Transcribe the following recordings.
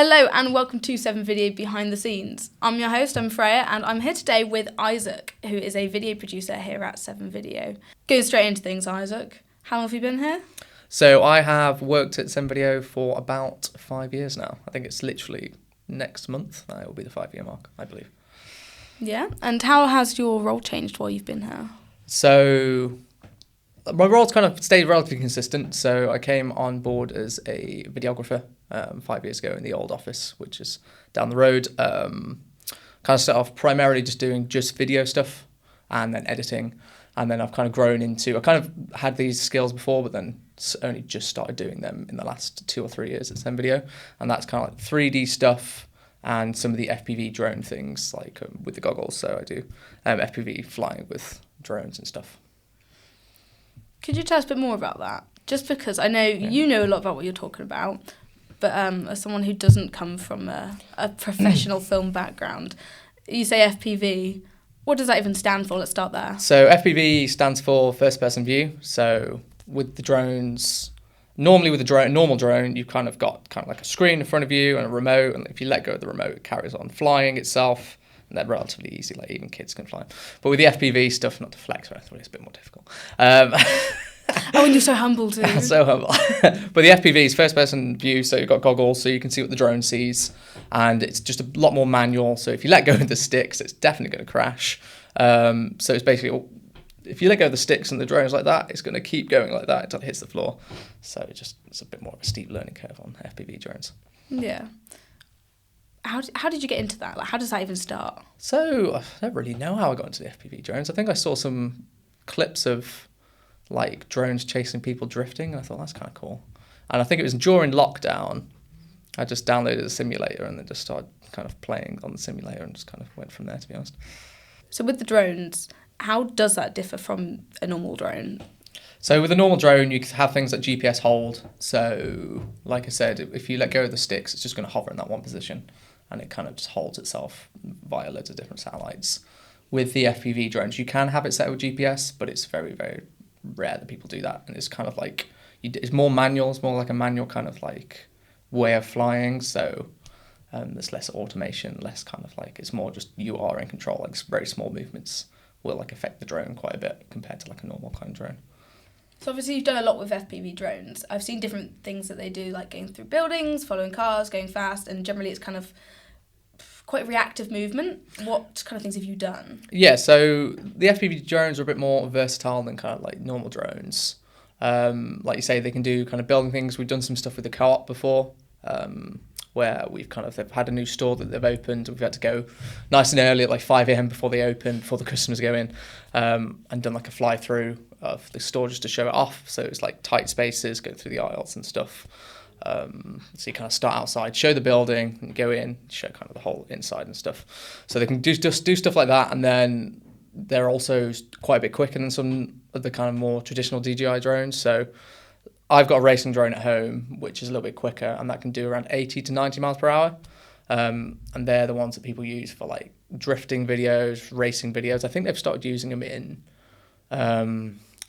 Hello and welcome to 7video Behind the Scenes. I'm your host, I'm Freya, and I'm here today with Isaac, who is a video producer here at 7video. Going straight into things, Isaac, how long have you been here? So I have worked at 7video for about 5 years now. I think it's literally next month that will be the 5-year mark, I believe. Yeah, and how has your role changed while you've been here? So my role's kind of stayed relatively consistent. So I came on board as a videographer 5 years ago in the old office, which is down the road. Kind of started off primarily just doing just video stuff and then editing. And then I've kind of grown into, I kind of had these skills before, but then only just started doing them in the last 2 or 3 years at 7video. And that's kind of like 3D stuff and some of the FPV drone things, like with the goggles. So I do FPV flying with drones and stuff. Could you tell us a bit more about that? Just because I know you know a lot about what you're talking about, but as someone who doesn't come from a professional film background, you say FPV. What does that even stand for? Let's start there. So FPV stands for first person view. So with the drones, normally with a normal drone, you've kind of got kind of like a screen in front of you and a remote, and if you let go of the remote, it carries on flying itself. And they're relatively easy, like even kids can fly. But with the FPV stuff, not to flex or anything, it's a bit more difficult. Oh, and you're so humble too. So humble. But the FPV is first person view, so you've got goggles, so you can see what the drone sees. And it's just a lot more manual, so if you let go of the sticks, it's definitely going to crash. So it's basically, if you let go of the sticks and the drone's like that, it's going to keep going like that until it hits the floor. So it's a bit more of a steep learning curve on FPV drones. Yeah. How did you get into that? Like, how does that even start? So I don't really know how I got into the FPV drones. I think I saw some clips of like drones chasing people drifting, and I thought that's kind of cool. And I think it was during lockdown, I just downloaded a simulator and then just started kind of playing on the simulator and just kind of went from there, to be honest. So with the drones, how does that differ from a normal drone? So with a normal drone, you can have things like GPS hold. So like I said, if you let go of the sticks, it's just going to hover in that one position, and it kind of just holds itself via loads of different satellites. With the FPV drones, you can have it set with GPS, but it's very, very rare that people do that. And it's kind of like, it's more manual, it's more like a manual kind of like way of flying. So there's less automation, less kind of like, it's more just you are in control. Like very small movements will like affect the drone quite a bit compared to like a normal kind of drone. So obviously you've done a lot with FPV drones. I've seen different things that they do, like going through buildings, following cars, going fast, and generally it's kind of quite reactive movement. What kind of things have you done? Yeah, so the FPV drones are a bit more versatile than kind of like normal drones. Like you say, they can do kind of building things. We've done some stuff with the co-op before, where they've had a new store that they've opened. We've had to go nice and early at like 5 a.m. before they open, before the customers go in, and done like a fly through of the store just to show it off. So it's like tight spaces, go through the aisles and stuff. So you kind of start outside, show the building, and go in, show kind of the whole inside and stuff. So they can do stuff like that, and then they're also quite a bit quicker than some of the kind of more traditional DJI drones. So I've got a racing drone at home, which is a little bit quicker, and that can do around 80 to 90 miles per hour. And they're the ones that people use for like drifting videos, racing videos. I think they've started using them in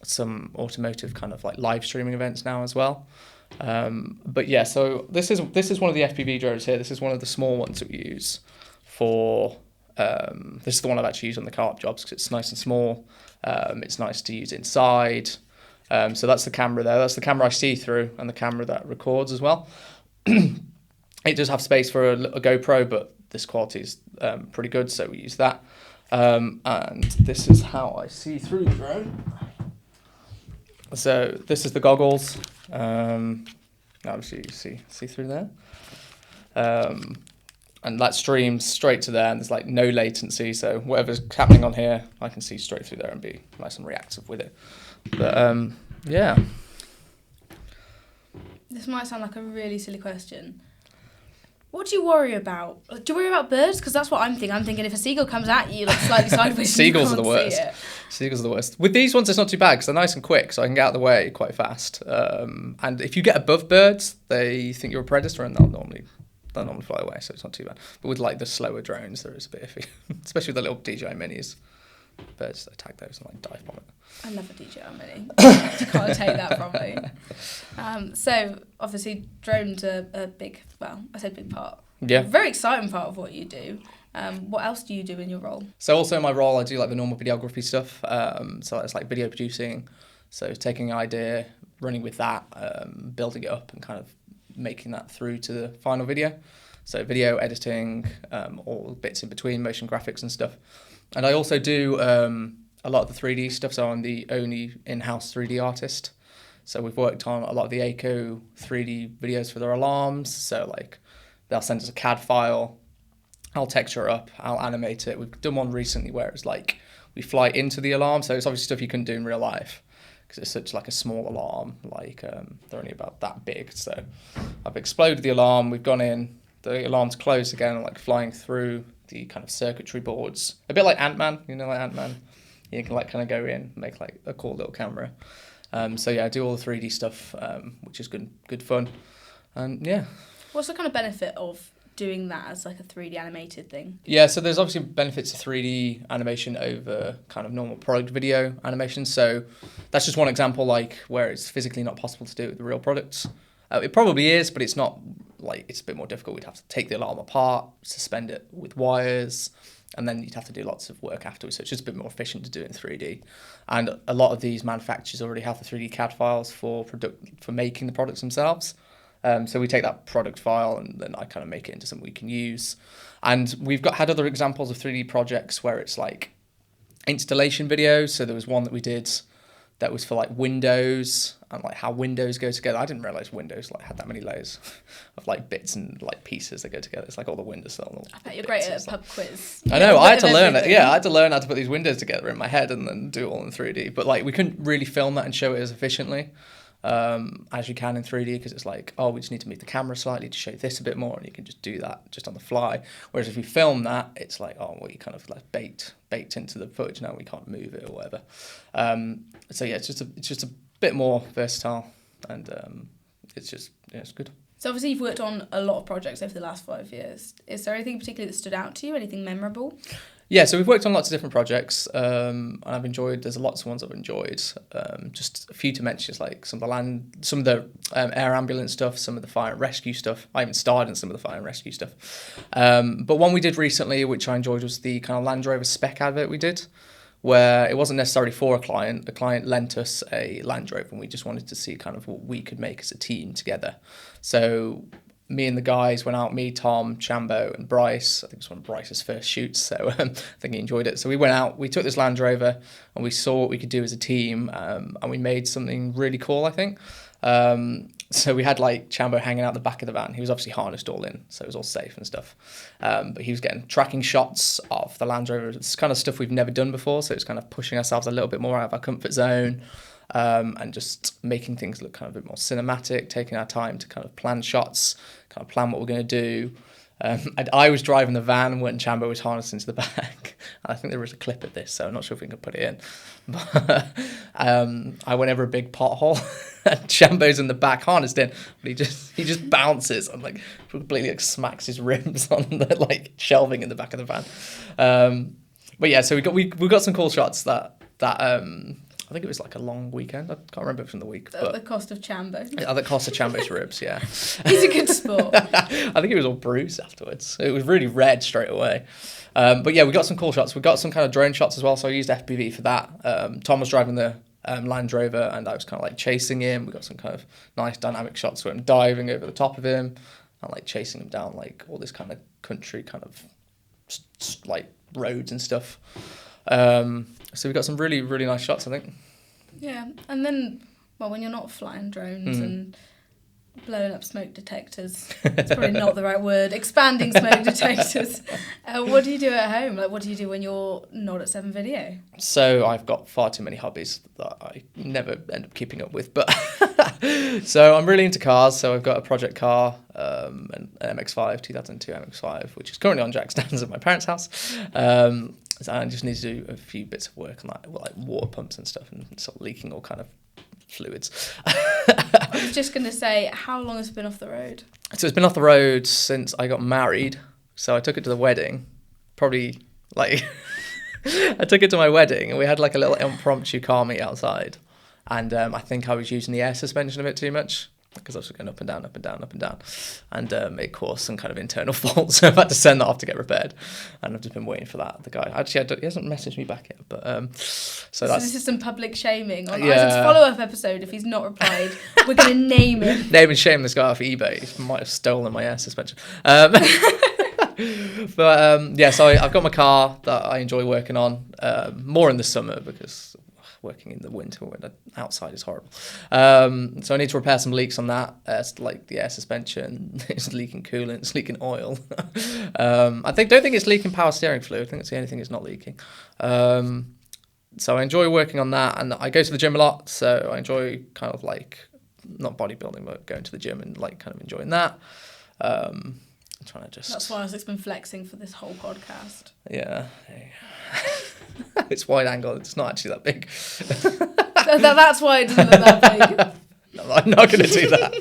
some automotive kind of like live streaming events now as well. But yeah, so this is one of the FPV drones here. This is one of the small ones that we use for. This is the one I've actually used on the co-op jobs because it's nice and small. It's nice to use inside. So that's the camera there. That's the camera I see through, and the camera that records as well. It does have space for a GoPro, but this quality is pretty good, so we use that. And this is how I see through the drone. So this is the goggles. Obviously you see through there. And that streams straight to there, and there's like no latency, so whatever's happening on here, I can see straight through there and be nice and reactive with it. But yeah. This might sound like a really silly question. What do you worry about? Do you worry about birds? Because that's what I'm thinking. I'm thinking if a seagull comes at you, like slightly sideways, Seagulls are the worst. Seagulls are the worst. With these ones, it's not too bad because they're nice and quick, so I can get out of the way quite fast. And if you get above birds, they think you're a predator, and they'll normally fly away, so it's not too bad. But with like the slower drones, there is a bit iffy, especially with the little DJI minis. birds, I tag those and like dive bomb it. I love a DJI Mini. You can't take that from me. So obviously drones are a big, well, I say big part. Yeah. Very exciting part of what you do. What else do you do in your role? So also in my role, I do like the normal videography stuff. So it's like video producing. So taking an idea, running with that, building it up and kind of making that through to the final video. So video editing, all bits in between, motion graphics and stuff. And I also do a lot of the 3D stuff. So I'm the only in-house 3D artist. So we've worked on a lot of the ACO 3D videos for their alarms. So like they'll send us a CAD file, I'll texture it up, I'll animate it. We've done one recently where it's like we fly into the alarm. So it's obviously stuff you couldn't do in real life because it's such like a small alarm. Like they're only about that big. So I've exploded the alarm. We've gone in. The alarm's closed again, and like flying through the kind of circuitry boards. A bit like Ant-Man, you know, like Ant-Man. You can like kind of go in, make like a cool little camera. So yeah, I do all the 3D stuff, which is good fun. And yeah. What's the kind of benefit of doing that as like a 3D animated thing? Yeah, so there's obviously benefits of 3D animation over kind of normal product video animation. So that's just one example, like where it's physically not possible to do it with the real products. It probably is, but it's not, like, it's a bit more difficult. We'd have to take the alarm apart, suspend it with wires, and then you'd have to do lots of work afterwards. So it's just a bit more efficient to do it in 3D. And a lot of these manufacturers already have the 3D CAD files for making the products themselves. So we take that product file and then I kind of make it into something we can use. And we've had other examples of 3D projects where it's like installation videos. So there was one that we did that was for like windows and like how windows go together. I didn't realize windows like had that many layers of like bits and like pieces that go together. It's like all the windows. I bet you're great at a pub quiz. I know. I had to learn it. Yeah, I had to learn how to put these windows together in my head and then do it all in 3D. But like we couldn't really film that and show it as efficiently as you can in 3D because it's like, oh, we just need to move the camera slightly to show this a bit more, and you can just do that just on the fly. Whereas if you film that, it's like, oh, well, you kind of like baked into the footage now. We can't move it or whatever. So yeah, it's just a bit more versatile, and it's good. So obviously you've worked on a lot of projects over the last 5 years. Is there anything particularly that stood out to you? Anything memorable? Yeah, so we've worked on lots of different projects, and there's lots of ones I've enjoyed. Just a few to mention is like some of the air ambulance stuff, some of the fire and rescue stuff. I even starred in some of the fire and rescue stuff. But one we did recently, which I enjoyed, was the kind of Land Rover spec advert we did, where it wasn't necessarily for a client. The client lent us a Land Rover and we just wanted to see kind of what we could make as a team together. So me and the guys went out, me, Tom, Chambo and Bryce. I think it was one of Bryce's first shoots, so I think he enjoyed it. So we went out, we took this Land Rover and we saw what we could do as a team, and we made something really cool, I think. So we had like Chambo hanging out the back of the van. He was obviously harnessed all in, so it was all safe and stuff. But he was getting tracking shots of the Land Rover. It's kind of stuff we've never done before, so it's kind of pushing ourselves a little bit more out of our comfort zone, and just making things look kind of a bit more cinematic, taking our time to kind of plan shots, kind of plan what we're going to do. I was driving the van when Chambo was harnessed into the back. I think there was a clip of this, so I'm not sure if we can put it in. But I went over a big pothole, and Chambo's in the back harnessed in, but he just bounces and like completely like smacks his ribs on the like shelving in the back of the van. But yeah, so we got some cool shots that I think it was like a long weekend. I can't remember from the week. At the cost of Chambo. At the cost of Chambo's ribs, yeah. He's a good sport. I think he was all bruised afterwards. It was really red straight away. But yeah, we got some cool shots. We got some kind of drone shots as well, so I used FPV for that. Tom was driving the Land Rover and I was kind of like chasing him. We got some kind of nice dynamic shots of him diving over the top of him and like chasing him down like all this kind of country kind of like roads and stuff. So we got some really, really nice shots, I think. Yeah, and then, well, when you're not flying drones and blowing up smoke detectors, it's probably not the right word, expanding smoke detectors, what do you do at home? Like, what do you do when you're not at 7video? So I've got far too many hobbies that I never end up keeping up with, but so I'm really into cars. So I've got a project car, an MX-5, 2002 MX-5, which is currently on jack stands at my parents' house. So I just need to do a few bits of work on like water pumps and stuff and sort of leaking all kind of fluids. I was just going to say, how long has it been off the road? So it's been off the road since I got married. So I took it to the wedding, probably like I took it to my wedding, and we had like a little impromptu car meet outside. And I think I was using the air suspension a bit too much, because I was going up and down, up and down, up and down. And it caused some kind of internal fault, so I've had to send that off to get repaired. And I've just been waiting for that. The guy, actually, he hasn't messaged me back yet, but so that's... this is some public shaming. On Isaac's follow-up episode, if he's not replied, we're going to name him. Name and shame this guy off eBay. He might have stolen my air suspension. But yeah, so I've got my car that I enjoy working on, more in the summer because working in the winter when the outside is horrible. So I need to repair some leaks on that. It's like the air suspension, it's leaking coolant, it's leaking oil. Don't think it's leaking power steering fluid. I think it's the only thing it's not leaking. So I enjoy working on that, and I go to the gym a lot, so I enjoy kind of like, not bodybuilding, but going to the gym and like kind of enjoying that. I'm trying to just... That's why Isaac's been flexing for this whole podcast. Yeah. It's wide angle. It's not actually that big. That's why it doesn't look that big. No, I'm not going to do that.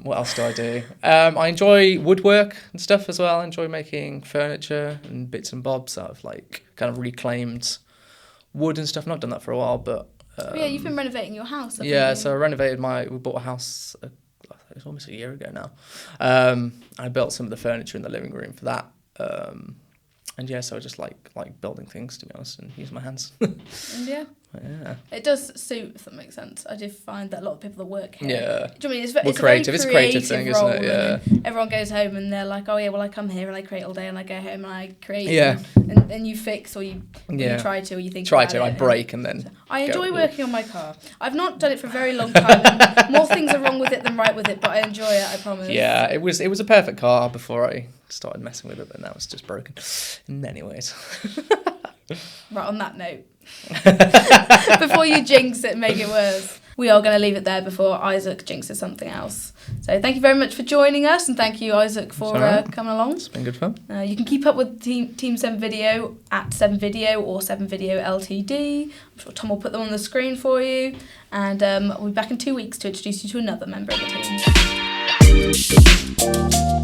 What else do I do? I enjoy woodwork and stuff as well. I enjoy making furniture and bits and bobs out of like kind of reclaimed wood and stuff. I've not done that for a while, but... yeah, you've been renovating your house. Yeah, so I renovated we bought a house... it was almost a year ago now. I built some of the furniture in the living room for that. And yeah, so I just like building things, to be honest, and use my hands. Yeah. Yeah. It does suit, if that makes sense. I do find that a lot of people that work here. Yeah. Do you know what I mean? It's creative. A It's a very creative thing, isn't it? Yeah. Everyone goes home and they're like, oh yeah, well I come here and I create all day, and I go home and I create. Yeah. And you fix, or you try to, or you think about it. I break and then... I enjoy working on my car. I've not done it for a very long time. And more things are wrong with it than right with it, but I enjoy it, I promise. Yeah, it was a perfect car before I started messing with it, but now it's just broken in many ways. Right, on that note, before you jinx it and make it worse, we are going to leave it there before Isaac jinxes something else. So thank you very much for joining us, and thank you, Isaac, for coming along. It's been good fun. You can keep up with Team 7video at 7video or 7video LTD. I'm sure Tom will put them on the screen for you, and we'll be back in 2 weeks to introduce you to another member of the team.